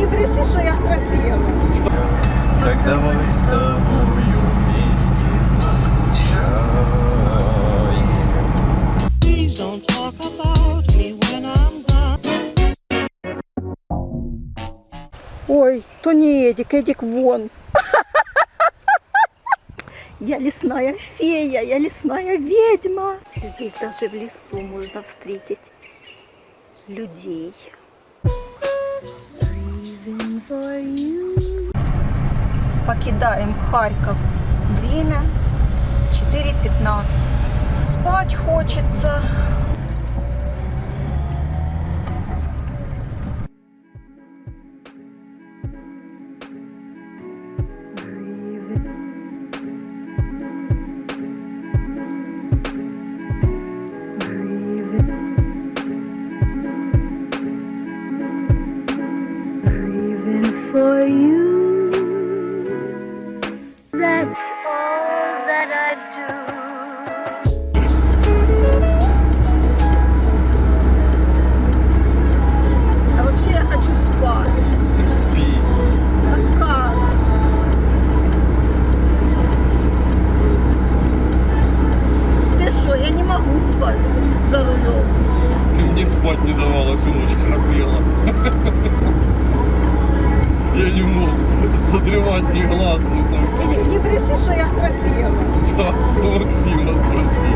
не бреши, что я храпела. Так давай с тобою вместе скучаем. Please don't talk about me when I'm gone. Ой, то не Эдик, Эдик вон. Я лесная фея, я лесная ведьма. Здесь даже в лесу можно встретить людей. Покидаем Харьков. Время 4:15. Спать хочется. For you, that's all that I do. А вообще я хочу спать. Так спи. Так как? Ты что, я не могу спать за рулем. Ты мне спать не давала, всю ночь храпела. Я не мог задремать ни глаз, ни сомкнуть. Эдик, не бреши, что я храпела. Да, Максима спроси.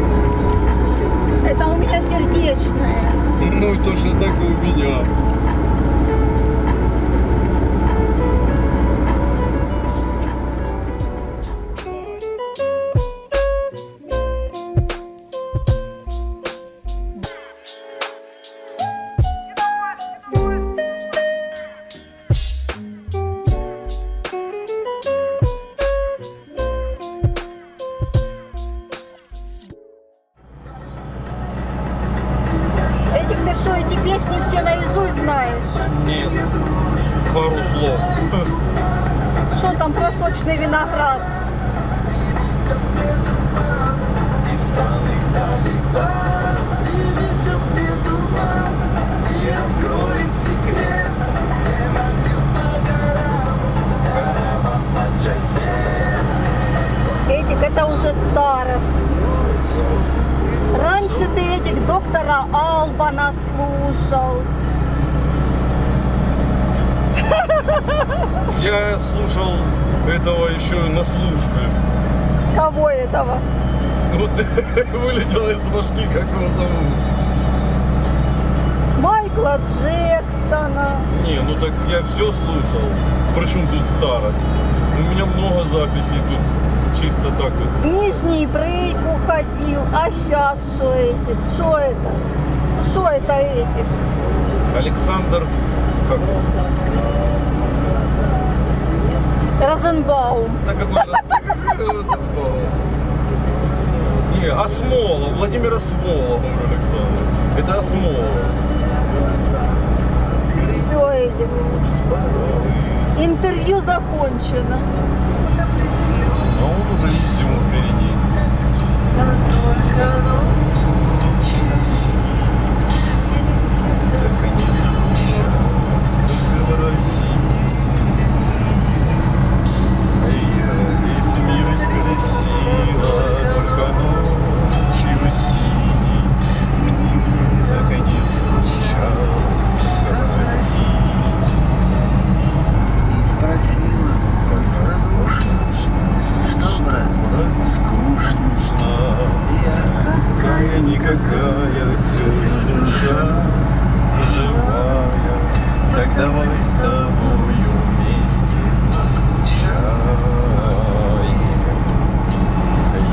Это у меня сердечное. Ну и точно так и у меня. Эдик, ты что, эти песни все наизусть знаешь? Нет, пару слов. Что там про сочный виноград? Из страны далеко привезет мне туман и откроет секрет. Эдик, это уже старость. Раньше ты, Эдик, доктора Албана слушал. Я слушал этого еще на службе. Кого этого? Вот вылетел из башки, как его зовут. Майкла Джексона. Не, ну так я все слушал. Причем тут старость? У меня много записей тут чисто так вот. В Нижний Брейк уходил. А сейчас что Эдик? Что это? Что это Эдик? Александр, как он? Розенбаум. Да какой Не, Осмолов, Владимир Осмолов, говорю, Александр. Это Осмолов. Все, Эдик. Интервью закончено. А он уже изюм впереди. Как они скучают, сколько в России. Весь мир исколесила, только ночью синий. Как они скучают, сколько в России. И спросила, Просто что брать? скучно. Я Какая-никакая все же душа живая. Так давай с тобою вместе скучаем.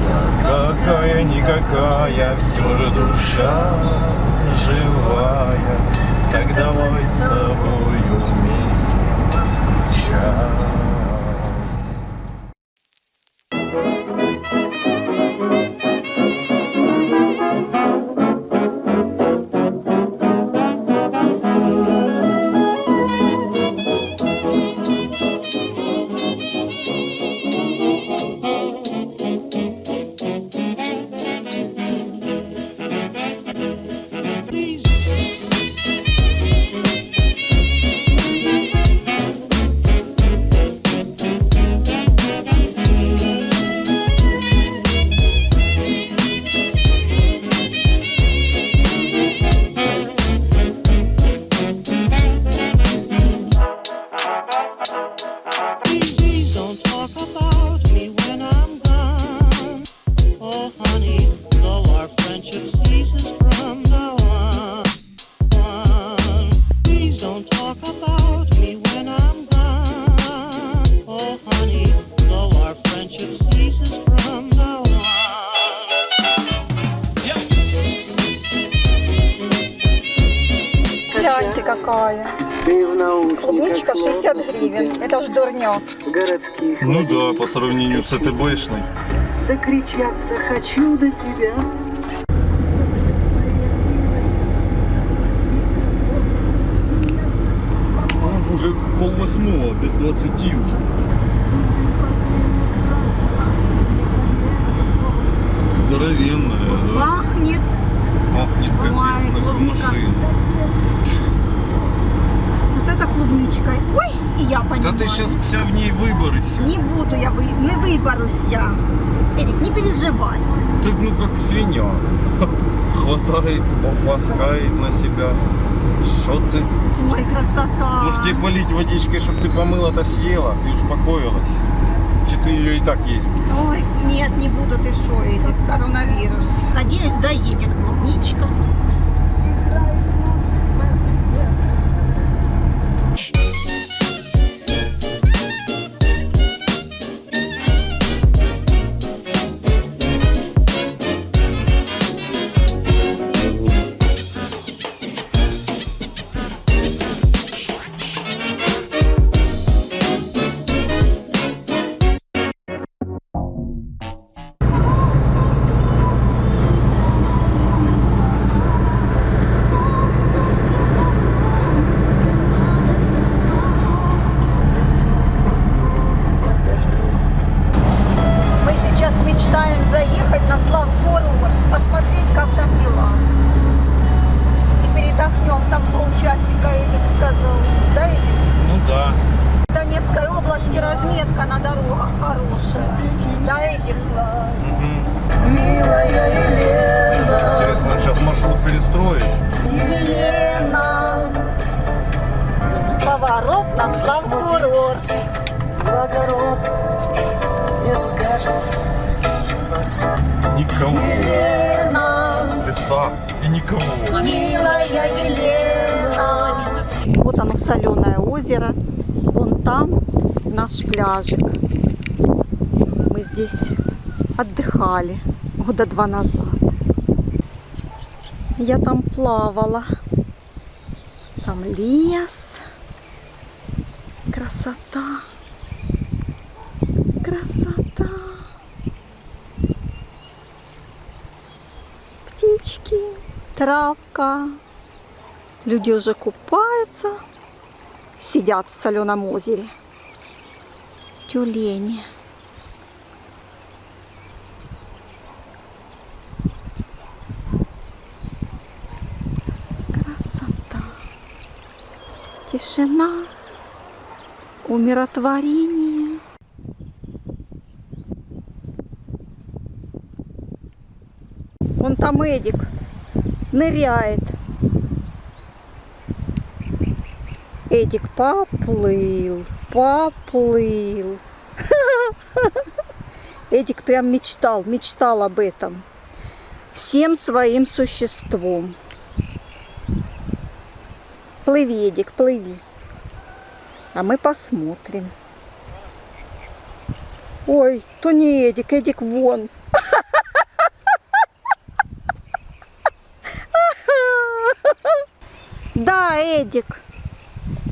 Я какая-никакая все же душа живая. Так давай с тобою вместе скучаем. клубничка 60 гривен. Это уж дурнёк. Городских Ну да, по сравнению с АТБшной. докричаться хочу до тебя. Уже 7:30, без 20 уже. Здоровенная, да? Пахнет. Пахнет Ой, капец на всю клубника. машину. Вот это клубничка. Ой, и я понимаю. Да ты сейчас вся в ней выборись. Не буду я, не выберусь я. Эдик, не переживай. Ты ну как свинья. Хватает, ласкает на себя. Что ты? Ой, красота. Может тебе полить водичкой, чтобы ты помыла-то съела и успокоилась? Чи ты ее и так есть? Ой, нет, не буду, ты шо, Эдик, коронавирус. Надеюсь, доедет клубничка. Мы сейчас мечтаем заехать на Славгород, посмотреть, как там дела. И передохнем, там полчасика, Эдик сказал. Да, Эдик? Ну да. В Донецкой области разметка на дорогах хорошая. Да, Эдик? Милая Елена. Интересно, он сейчас маршрут перестроит? Елена. Поворот на Славгород. Огород не скажет вас. Никого. Елена. Леса и никого. Милая Елена. Вот оно, соленое озеро. Вон там наш пляжик. Мы здесь отдыхали года 2 назад. Я там плавала. Там лес. Красота. Красота. Птички, травка. Люди уже купаются, сидят в соленом озере. Тюлени. Красота. Тишина. Умиротворение. Вон там Эдик ныряет. Эдик поплыл, поплыл. Эдик прям мечтал об этом. Всем своим существом. Плыви, Эдик, плыви. А мы посмотрим. Ой, то не Эдик, Эдик вон. Да, Эдик.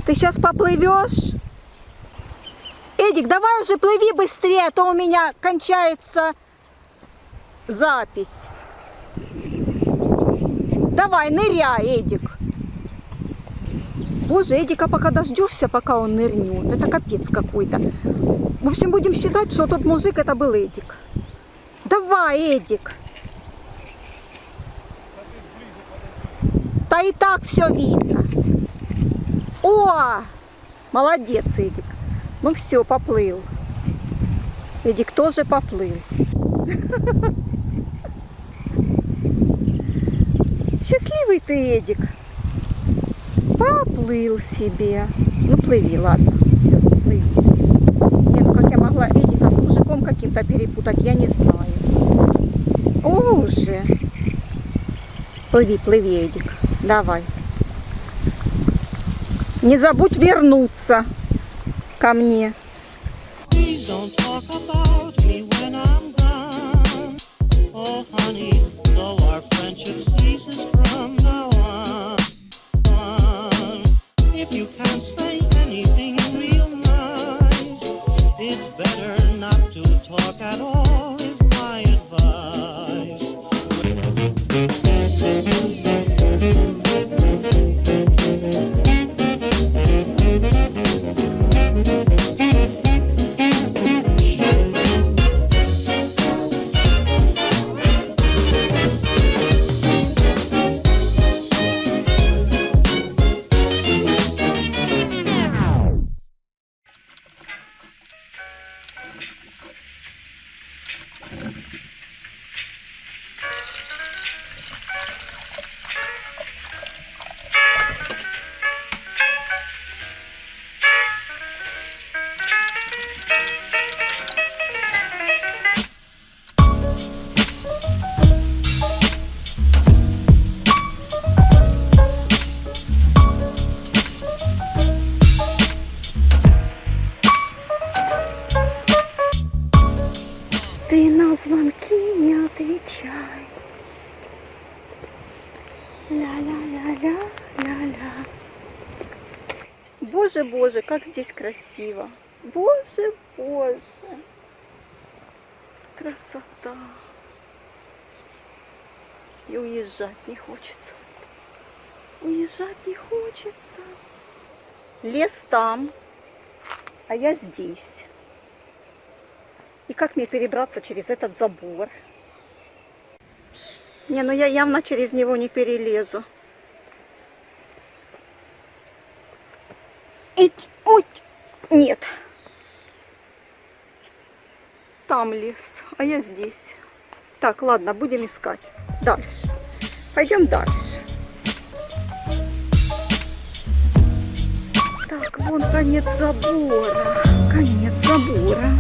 Ты сейчас поплывешь? Эдик, давай уже плыви быстрее, а то у меня кончается запись. Давай, ныряй, Эдик. Боже, Эдика пока дождешься, пока он нырнет. Это капец какой-то. В общем, будем считать, что тот мужик это был Эдик. Давай, Эдик. Да и так все видно. О! Молодец, Эдик. Ну все, поплыл. Эдик тоже поплыл. Счастливый ты, Эдик. Поплыл себе. Ну плыви, ладно. Все, плыви. Не, ну как я могла Эдика с мужиком каким-то перепутать, я не знаю. О, уже. Плыви, плыви, Эдик. Давай. Не забудь вернуться ко мне. Please don't talk about me when I'm gone. Oh, honey, though our friendship ceases from now on. If you can't say anything Боже, боже, как здесь красиво. Боже, боже. Красота. И уезжать не хочется. Уезжать не хочется. Лес там, а я здесь. И как мне перебраться через этот забор? Не, ну я явно через него не перелезу. Ить, уть. Нет. Там лес, а я здесь. Так, ладно, будем искать. Дальше. Пойдем дальше. Так, вон конец забора. Конец забора.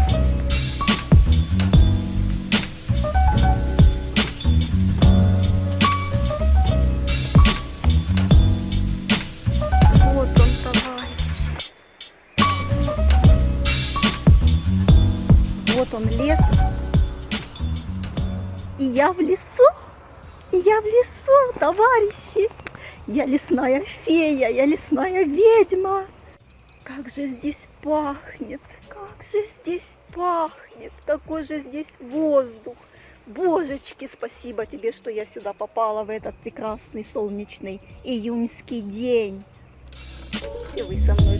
Вот он, товарищ. Вот он, лес. И я в лесу. И я в лесу, товарищи. Я лесная фея, я лесная ведьма. Как же здесь пахнет, как же здесь пахнет, какой же здесь воздух. Божечки, спасибо тебе, что я сюда попала в этот прекрасный солнечный июньский день. И вы со мной.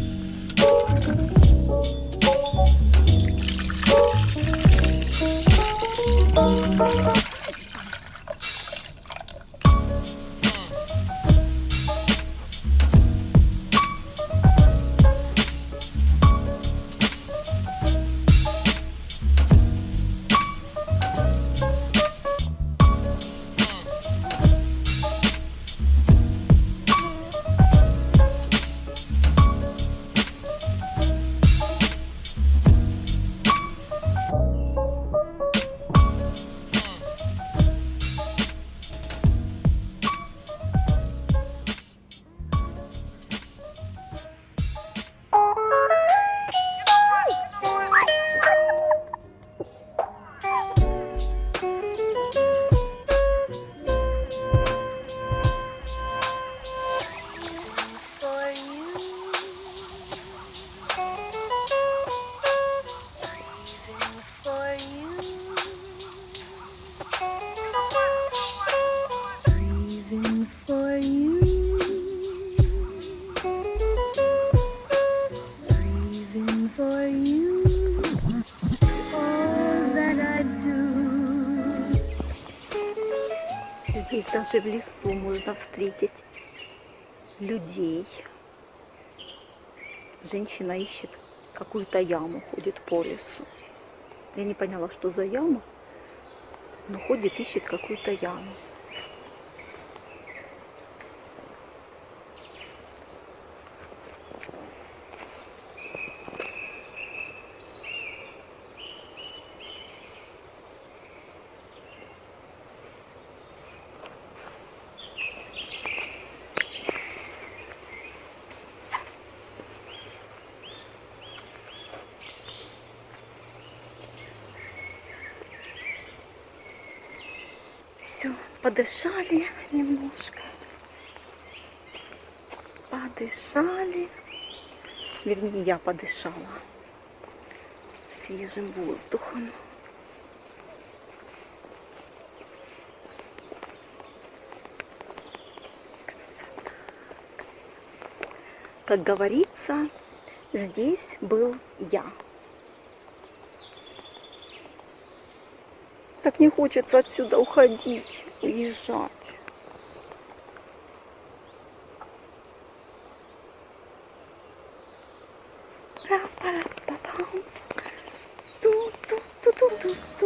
Здесь даже в лесу можно встретить людей. Женщина ищет какую-то яму, ходит по лесу. Я не поняла, что за яма, но ходит, ищет какую-то яму. Все, подышали немножко. Подышали. Вернее, я подышала свежим воздухом. Красота. Как говорится, здесь был я. Так не хочется отсюда уходить, уезжать. Ту-ту-ту-ту-ту-ту.